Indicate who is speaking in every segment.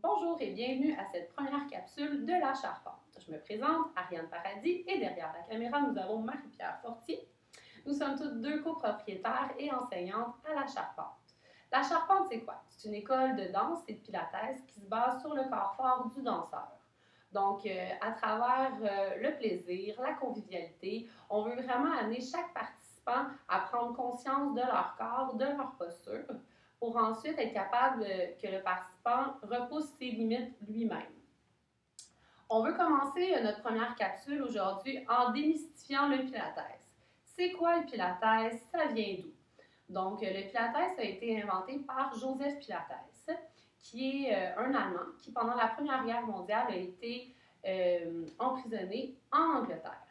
Speaker 1: Bonjour et bienvenue à cette première capsule de la charpente. Je me présente, Ariane Paradis, et derrière la caméra, nous avons Marie-Pierre Fortier. Nous sommes toutes deux copropriétaires et enseignantes à la charpente. La charpente, c'est quoi? C'est une école de danse et de pilates qui se base sur le corps fort du danseur. Donc, à travers le plaisir, la convivialité, on veut vraiment amener chaque participant à prendre conscience de leur corps, de leur posture, pour ensuite être capable que le participant repousse ses limites lui-même. On veut commencer notre première capsule aujourd'hui en démystifiant le pilates. C'est quoi le pilates? Ça vient d'où? Donc, le pilates a été inventé par Joseph Pilates, qui est un Allemand qui, pendant la Première Guerre mondiale, a été emprisonné en Angleterre.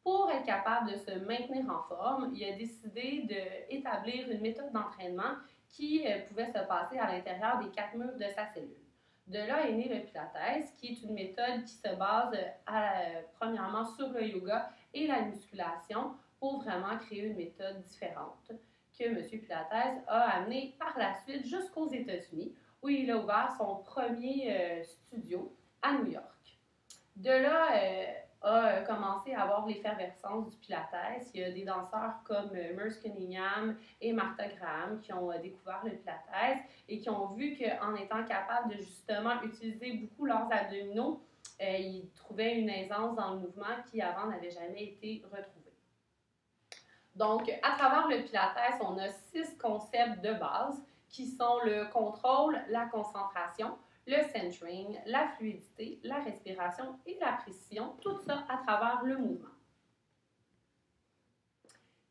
Speaker 1: Pour être capable de se maintenir en forme, il a décidé d'établir une méthode d'entraînement qui pouvait se passer à l'intérieur des 4 murs de sa cellule. De là est né le Pilates, qui est une méthode qui se base premièrement sur le yoga et la musculation pour vraiment créer une méthode différente que M. Pilates a amenée par la suite jusqu'aux États-Unis, où il a ouvert son premier studio à New York. De là a commencé à avoir l'effervescence du Pilates. Il y a des danseurs comme Merce Cunningham et Martha Graham qui ont découvert le Pilates et qui ont vu qu'en étant capables de justement utiliser beaucoup leurs abdominaux, ils trouvaient une aisance dans le mouvement qui avant n'avait jamais été retrouvée. Donc, à travers le Pilates, on a 6 concepts de base qui sont le contrôle, la concentration, le centering, la fluidité, la respiration et la précision, tout ça à travers le mouvement.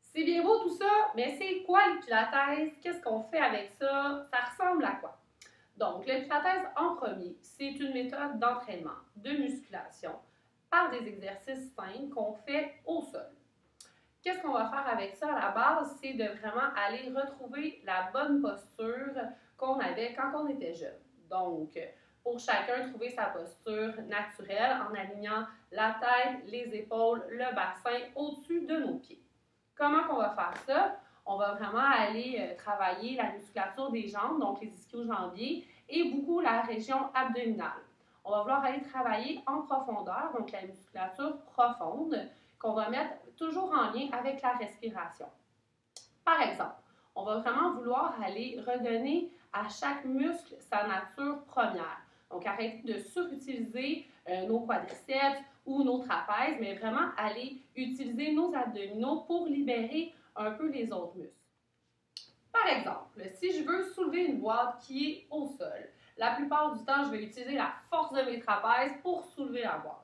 Speaker 1: C'est bien beau tout ça, mais c'est quoi le Pilates? Qu'est-ce qu'on fait avec ça? Ça ressemble à quoi? Donc, le Pilates en premier, c'est une méthode d'entraînement, de musculation, par des exercices simples qu'on fait au sol. Qu'est-ce qu'on va faire avec ça à la base? C'est de vraiment aller retrouver la bonne posture qu'on avait quand on était jeune. Donc, pour chacun, trouver sa posture naturelle en alignant la tête, les épaules, le bassin au-dessus de nos pieds. Comment qu'on va faire ça? On va vraiment aller travailler la musculature des jambes, donc les ischio-jambiers, et beaucoup la région abdominale. On va vouloir aller travailler en profondeur, donc la musculature profonde, qu'on va mettre toujours en lien avec la respiration. Par exemple, on va vraiment vouloir aller redonner à chaque muscle sa nature première. Donc, arrêter de surutiliser nos quadriceps ou nos trapèzes, mais vraiment aller utiliser nos abdominaux pour libérer un peu les autres muscles. Par exemple, si je veux soulever une boîte qui est au sol, la plupart du temps, je vais utiliser la force de mes trapèzes pour soulever la boîte.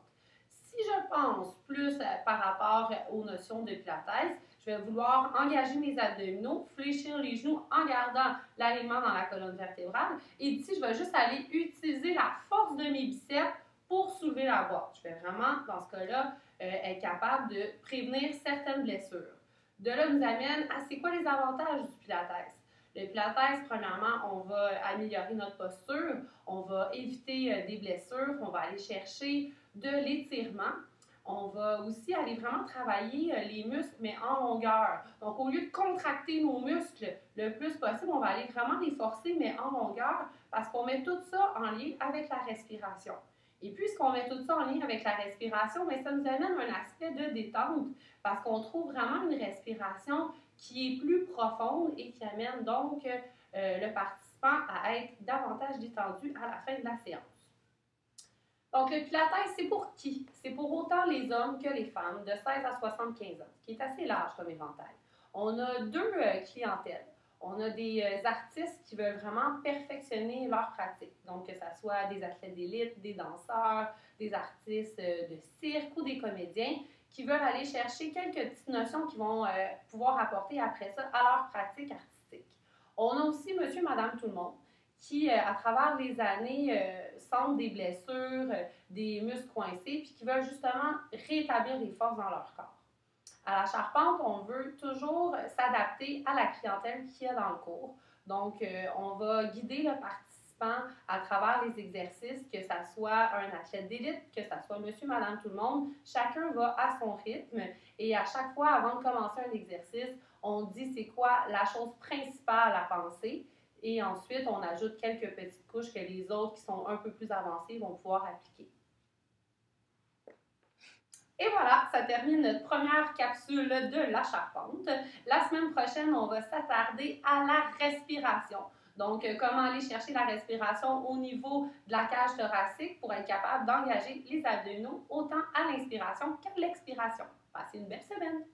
Speaker 1: Si je pense plus par rapport aux notions de Pilates, je vais vouloir engager mes abdominaux, fléchir les genoux en gardant l'alignement dans la colonne vertébrale. Et ici, je vais juste aller utiliser la force de mes biceps pour soulever la boîte. Je vais vraiment, dans ce cas-là, être capable de prévenir certaines blessures. De là nous amène à c'est quoi les avantages du Pilates? Le Pilates, premièrement, on va améliorer notre posture, on va éviter des blessures, on va aller chercher de l'étirement. On va aussi aller vraiment travailler les muscles, mais en longueur. Donc, au lieu de contracter nos muscles le plus possible, on va aller vraiment les forcer, mais en longueur, parce qu'on met tout ça en lien avec la respiration. Et puisqu'on met tout ça en lien avec la respiration, mais ça nous amène un aspect de détente, parce qu'on trouve vraiment une respiration qui est plus profonde et qui amène donc le participant à être davantage détendu à la fin de la séance. Donc, le Pilates, c'est pour qui? C'est pour autant les hommes que les femmes de 16 à 75 ans, ce qui est assez large comme éventail. On a 2 clientèles. On a des artistes qui veulent vraiment perfectionner leur pratique. Donc, que ce soit des athlètes d'élite, des danseurs, des artistes de cirque ou des comédiens qui veulent aller chercher quelques petites notions qu'ils vont pouvoir apporter après ça à leur pratique artistique. On a aussi monsieur, madame, tout le monde qui, à travers les années, sentent des blessures, des muscles coincés, puis qui veulent justement rétablir les forces dans leur corps. À la charpente, on veut toujours s'adapter à la clientèle qu'il y a dans le cours. Donc, on va guider le participant à travers les exercices, que ce soit un athlète d'élite, que ce soit monsieur, madame, tout le monde. Chacun va à son rythme et à chaque fois, avant de commencer un exercice, on dit c'est quoi la chose principale à penser. Et ensuite, on ajoute quelques petites couches que les autres qui sont un peu plus avancées vont pouvoir appliquer. Et voilà, ça termine notre première capsule de la charpente. La semaine prochaine, on va s'attarder à la respiration. Donc, comment aller chercher la respiration au niveau de la cage thoracique pour être capable d'engager les abdominaux autant à l'inspiration qu'à l'expiration. Passez une belle semaine!